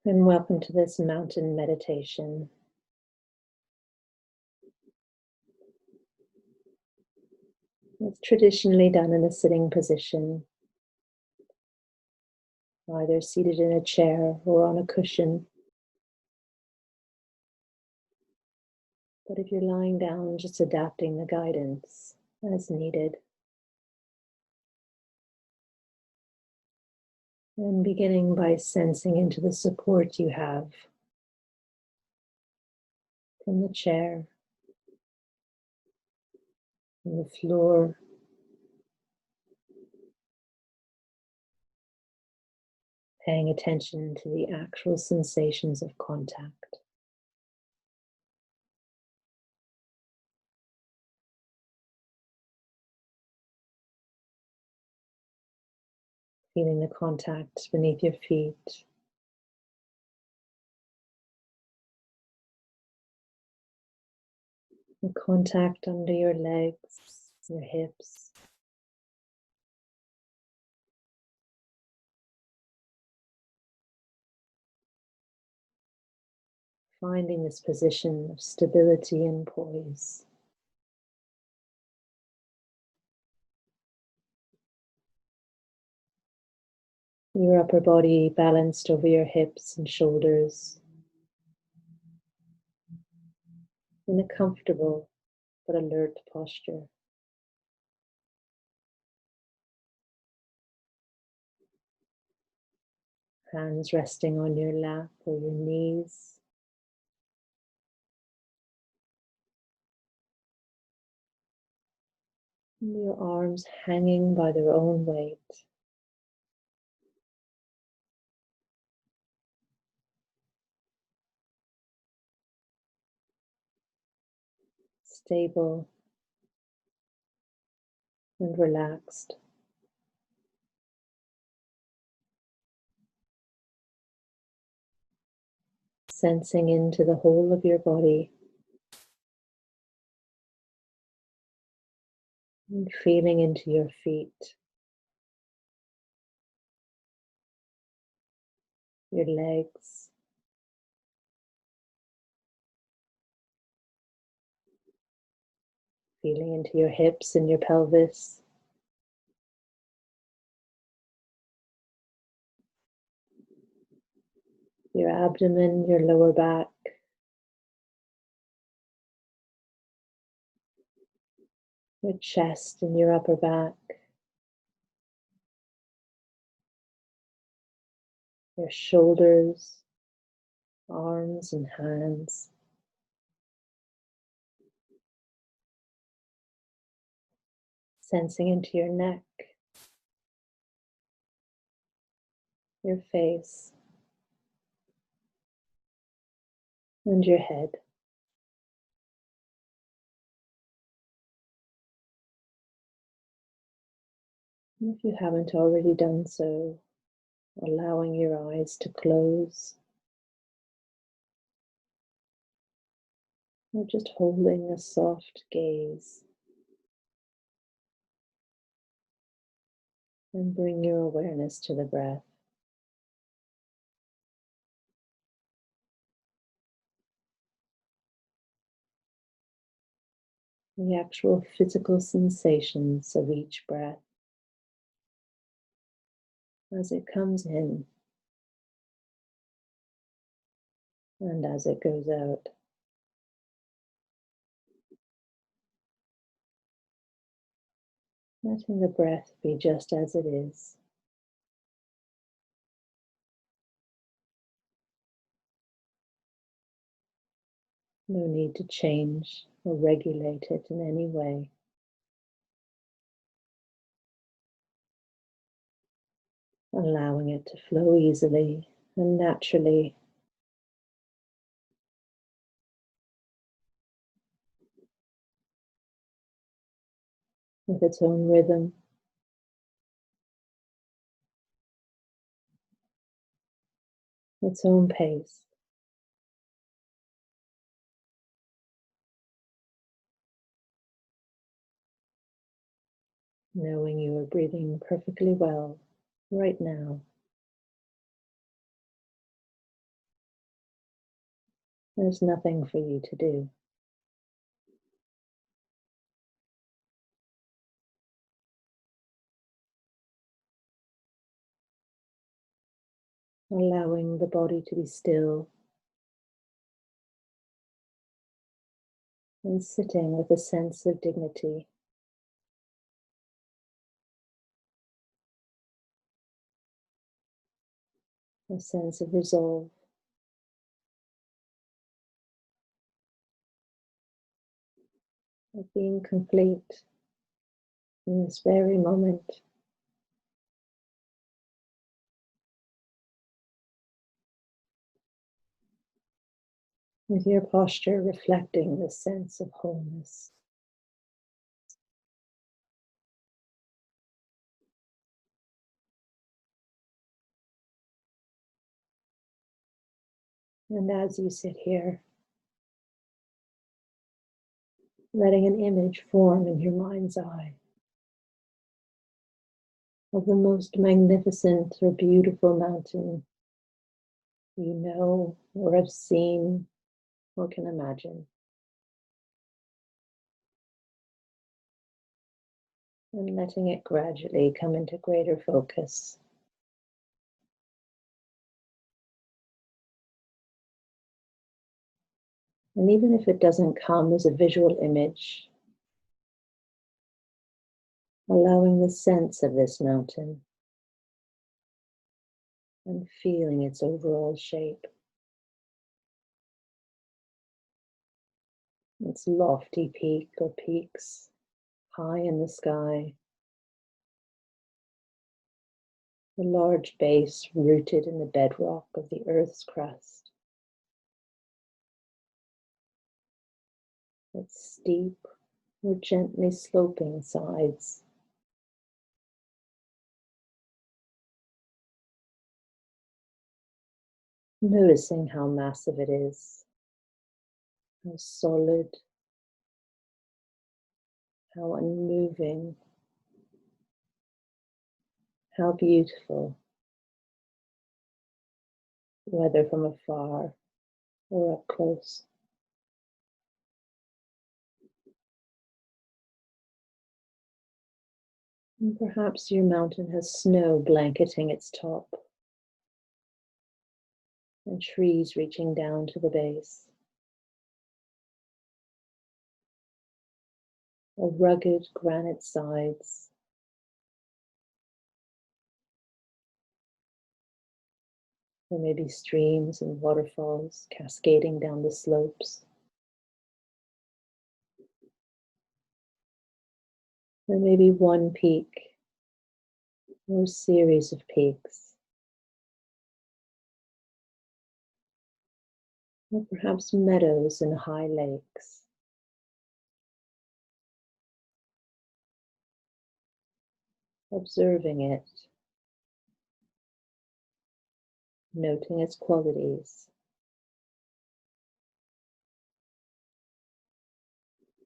And welcome to this mountain meditation. It's traditionally done in a sitting position, either seated in a chair or on a cushion. But if you're lying down, just adapting the guidance as needed. And beginning by sensing into the support you have from the chair, from the floor, paying attention to the actual sensations of contact. Feeling the contact beneath your feet, the contact under your legs, your hips. Finding this position of stability and poise. Your upper body balanced over your hips and shoulders in a comfortable but alert posture. Hands resting on your lap or your knees. And your arms hanging by their own weight. Stable and relaxed. Sensing into the whole of your body and feeling into your feet, your legs, feeling into your hips and your pelvis. Your abdomen, your lower back, your chest and your upper back, your shoulders, arms and hands. Sensing into your neck, your face, and your head. And if you haven't already done so, allowing your eyes to close, or just holding a soft gaze, and bring your awareness to the breath. The actual physical sensations of each breath as it comes in and as it goes out. Letting the breath be just as it is. No need to change or regulate it in any way. Allowing it to flow easily and naturally. With its own rhythm. Its own pace. Knowing you are breathing perfectly well right now. There's nothing for you to do. Allowing the body to be still and sitting with a sense of dignity. A sense of resolve, of being complete in this very moment, with your posture reflecting this sense of wholeness. And as you sit here, letting an image form in your mind's eye of the most magnificent or beautiful mountain you know or have seen or can imagine. And letting it gradually come into greater focus. And even if it doesn't come as a visual image, allowing the sense of this mountain and feeling its overall shape, its lofty peak or peaks high in the sky, the large base rooted in the bedrock of the Earth's crust, its steep or gently sloping sides, noticing how massive it is, how solid, how unmoving, how beautiful, whether from afar or up close. And perhaps your mountain has snow blanketing its top and trees reaching down to the base. Or rugged granite sides. There may be streams and waterfalls cascading down the slopes. There may be one peak or a series of peaks. Or perhaps meadows and high lakes. Observing it, noting its qualities.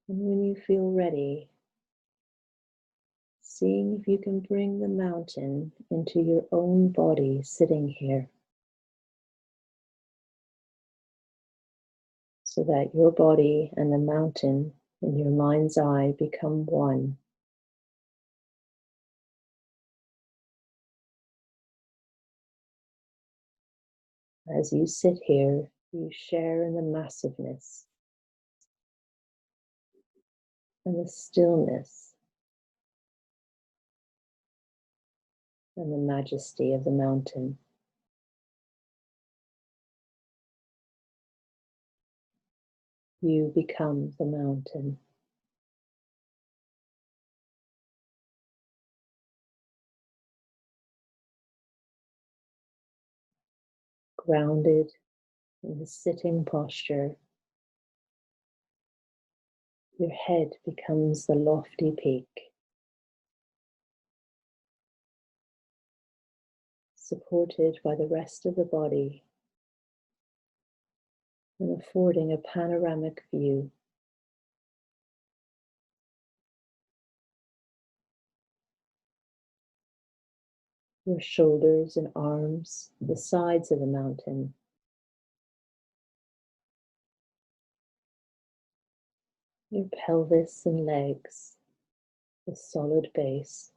And when you feel ready, seeing if you can bring the mountain into your own body sitting here, so that your body and the mountain in your mind's eye become one. As you sit here, you share in the massiveness and the stillness and the majesty of the mountain. You become the mountain. Grounded in the sitting posture, your head becomes the lofty peak, supported by the rest of the body and affording a panoramic view. Your shoulders and arms, the sides of the mountain, your pelvis and legs, a solid base,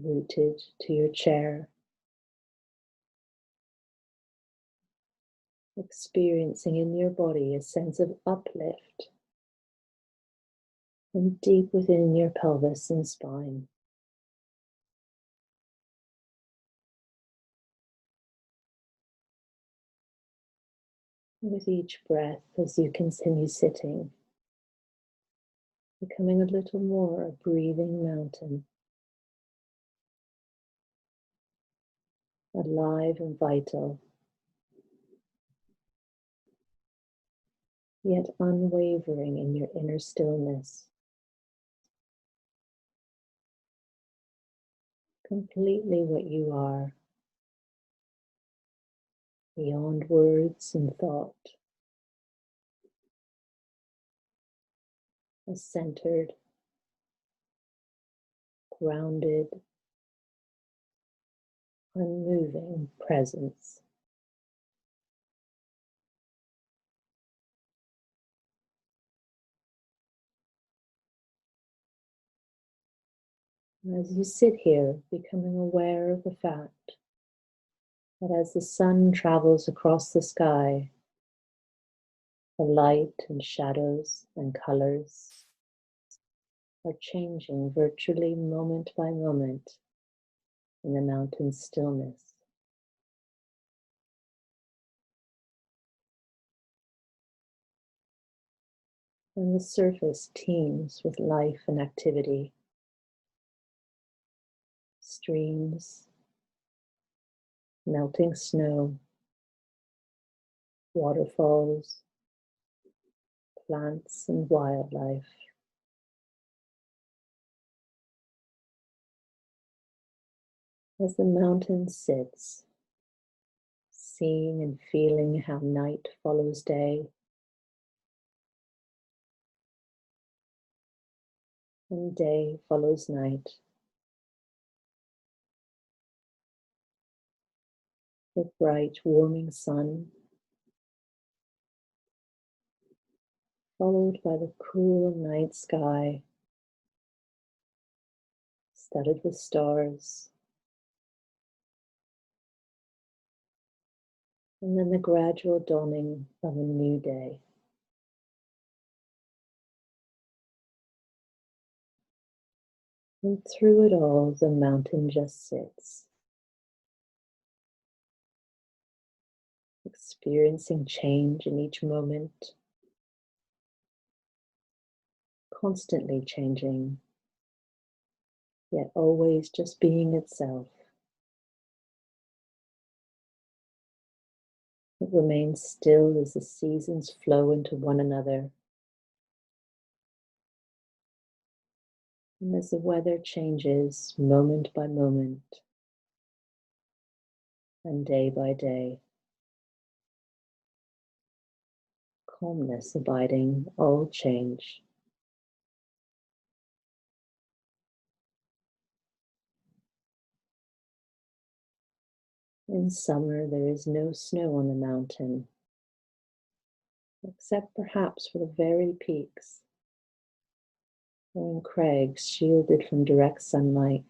rooted to your chair, experiencing in your body a sense of uplift from deep within your pelvis and spine. With each breath, as you continue sitting, becoming a little more a breathing mountain, alive and vital, yet unwavering in your inner stillness, completely what you are, beyond words and thought, a centered, grounded, unmoving presence. As you sit here, becoming aware of the fact that as the sun travels across the sky, the light and shadows and colors are changing virtually moment by moment in the mountain stillness. And the surface teems with life and activity. Streams, melting snow, waterfalls, plants and wildlife. As the mountain sits, seeing and feeling how night follows day, and day follows night. The bright, warming sun, followed by the cool night sky, studded with stars, and then the gradual dawning of a new day. And through it all, the mountain just sits, experiencing change in each moment, constantly changing, yet always just being itself. It remains still as the seasons flow into one another, and as the weather changes moment by moment and day by day, calmness abiding all change. In summer, there is no snow on the mountain, except perhaps for the very peaks, or in crags shielded from direct sunlight.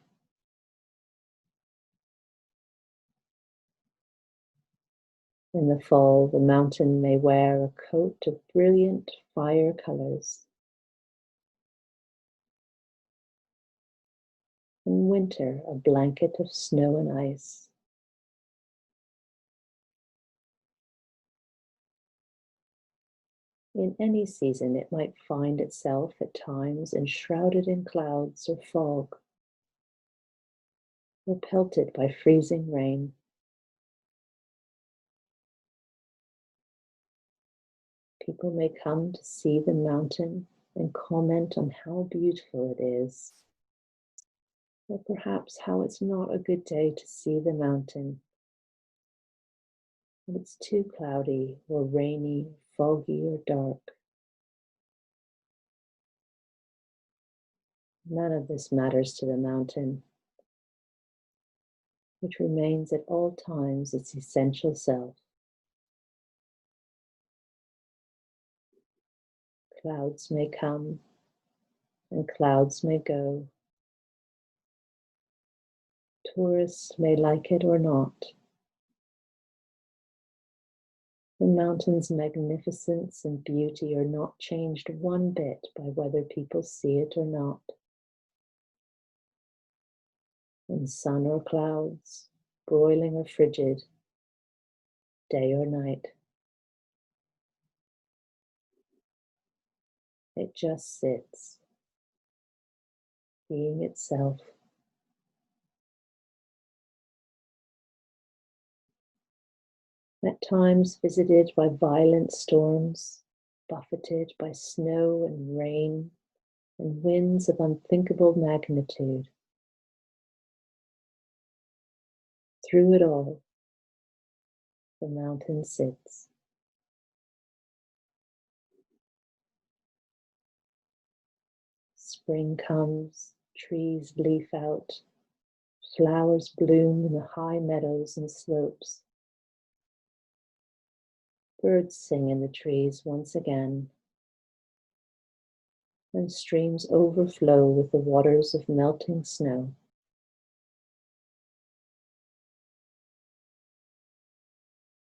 In the fall, the mountain may wear a coat of brilliant fire colors. In winter, a blanket of snow and ice. In any season, it might find itself at times enshrouded in clouds or fog, or pelted by freezing rain. People may come to see the mountain and comment on how beautiful it is, or perhaps how it's not a good day to see the mountain. If it's too cloudy or rainy, foggy or dark. None of this matters to the mountain, which remains at all times its essential self. Clouds may come and clouds may go. Tourists may like it or not. The mountain's magnificence and beauty are not changed one bit by whether people see it or not. In sun or clouds, broiling or frigid, day or night. It just sits, being itself. At times visited by violent storms, buffeted by snow and rain and winds of unthinkable magnitude. Through it all, the mountain sits. Spring comes, trees leaf out, flowers bloom in the high meadows and slopes. Birds sing in the trees once again, and streams overflow with the waters of melting snow.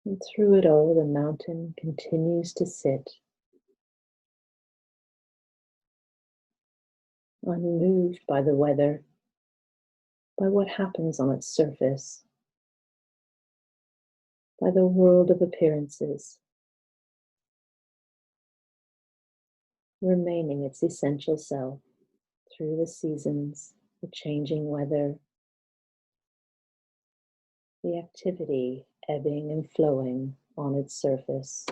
And through it all, the mountain continues to sit, unmoved by the weather, by what happens on its surface, by the world of appearances, remaining its essential self through the seasons, the changing weather, the activity ebbing and flowing on its surface.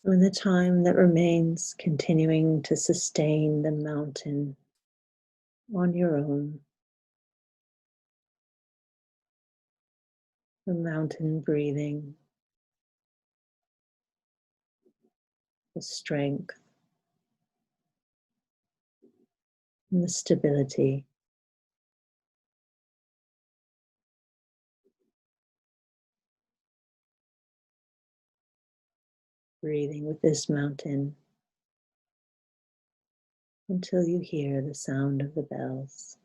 In the time that remains, continuing to sustain the mountain on your own, the mountain breathing, the strength, and the stability. Breathing with this mountain until you hear the sound of the bells.